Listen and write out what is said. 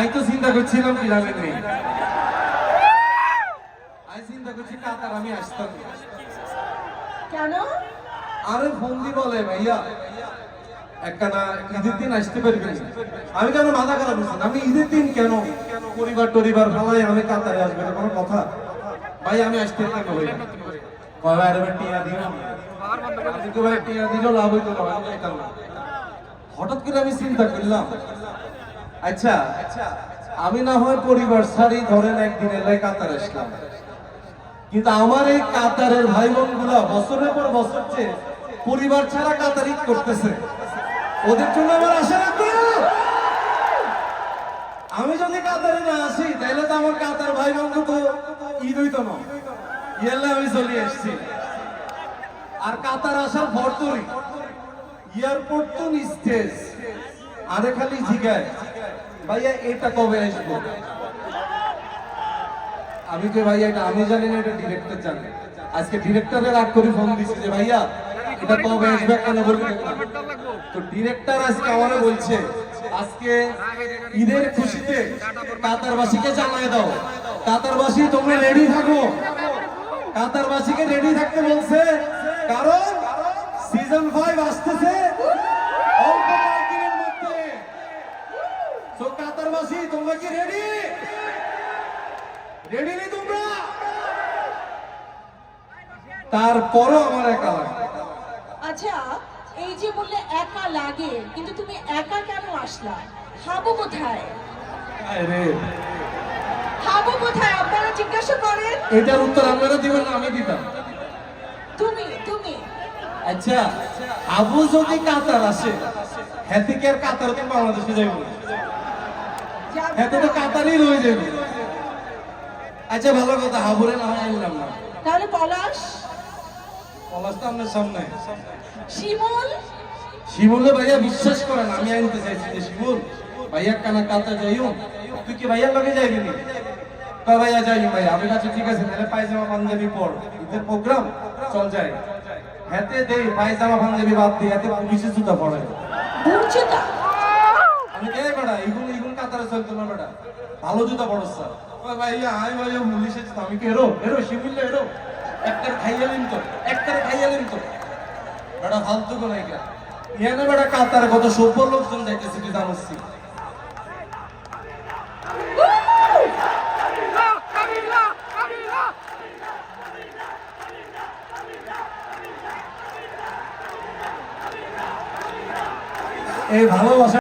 আমি তো চিন্তা করছিলাম পিরামিড নেই, আমি চিন্তা করছি কাতার আমি আসতাম কেন? আরে ফন্দি বলে ভাইয়া একখানা ঈদের দিন আসতে পারবেন। আমি কেন মাথা খারাপ করছি, আমি ঈদের দিন কেন পরিবার টরিবার ভালাই আমি কাতারে আসবে না কোনো কথা ভাই, আমি আসতে কেন ভাই কবে আর টিয়া দিও আমি তো ভাই টিয়া দিলেও লাভ হইতো না, আমি যাইতাম না। হঠাৎ করে আমি চিন্তা করলাম আচ্ছা আমি না হয় পরিবার ছাড়ি ধরেন একদিন এলাই কাতার আসলাম, কিন্তু আমার এই কাতারের ভাই বোন গুলা বছরের পর বছর চেয়ে পরিবার ছাড়া কাতারি করতেছে, ওদের জন্য আমার আশা রাখবো। আমি যদি কাতারে না আসি তাহলে তো আমার কাতার ভাই বোন তো ঈদ হইতো না, ইয়ালে আমি চলে আসছি। আর কাতার আসার ভরতরি এয়ারপোর্ট তো স্টেজ আরে খালি জিগায় ভাইয়া এটা কবে আসবো, আমি তো ভাইয়া এটা আমি জানি না, এটা ডিরেক্টর জানে। আজকে ডিরেক্টরের রাগ করে ফোন দিচ্ছি যে ভাইয়া এটা কবে আসবে কেন বলবেন না, তো ডিরেক্টর আজকে আমারে বলছে আজকে ঈদের খুশিতে কাতারবাসীকে জানাই দাও, কাতারবাসী তোমরা রেডি থাকো, কাতারবাসীকে রেডি থাকতে বলছে, কারণ সিজন 5 আসতেছে অল্প কয়েকদিনের মধ্যে। তো কাতারবাসী তোমরা কি রেডি? রেডি নেই তোমরা? তারপরও আমার একা লাগে। আচ্ছা, এই যে বললে একা লাগে, কিন্তু তুমি একা কেন আসলা? হাবু কোথায়? আরে হাবু কোথায় আপনারা জিজ্ঞাসা করেন। এটার উত্তর আপনারা দিবেন না, আমি দিতাম। তুমি তুমি আচ্ছা আবু যদি কাতার আসে হেতে কি আর কাতার তো বাংলাদেশে যাইব না, হেতে তো কাতারই রয়ে যাবে। আচ্ছা ভালো কথা, হাবুরে না হয় আনলাম না, তাহলে পলাশ, পলাশ তো আপনার সামনে। শিমুল, শিমুলে ভাইয়া বিশ্বাস করেন আমি আনতে চাইছি যে শিমুল ভাইয়া কানা কাতা যাইও, তুই কি ভাইয়ার লগে যাইবি নি? কয় ভাইয়া যাইনি ভাইয়া। আমি কাছে ঠিক আছে তাহলে পায়জামা পাঞ্জাবি পর, ঈদের প্রোগ্রাম চল যাই। হেতে দেই পায়জামা পাঞ্জাবি বাদ দিয়ে হেতে পুলিশের জুতা পড়ায়। বুঝছুতা আমি কে বেটা ইগুন ইগুন কাতারে চলতো না বেটা, ভালো জুতা পড়ছ স্যার। কয় ভাইয়া আই ভাইয়া পুলিশের জুতা, আমি কি হেরো হেরো শিমুলে হেরো একটার খাইয়ালেন তো, একটার খাইয়ালেন তো বেটা ফালতু কোন নাইকা ইয়ানে বেটা কাতারে কত সভ্য লোকজন যাইতেছে তুই জানিস। এই ভালোবাসা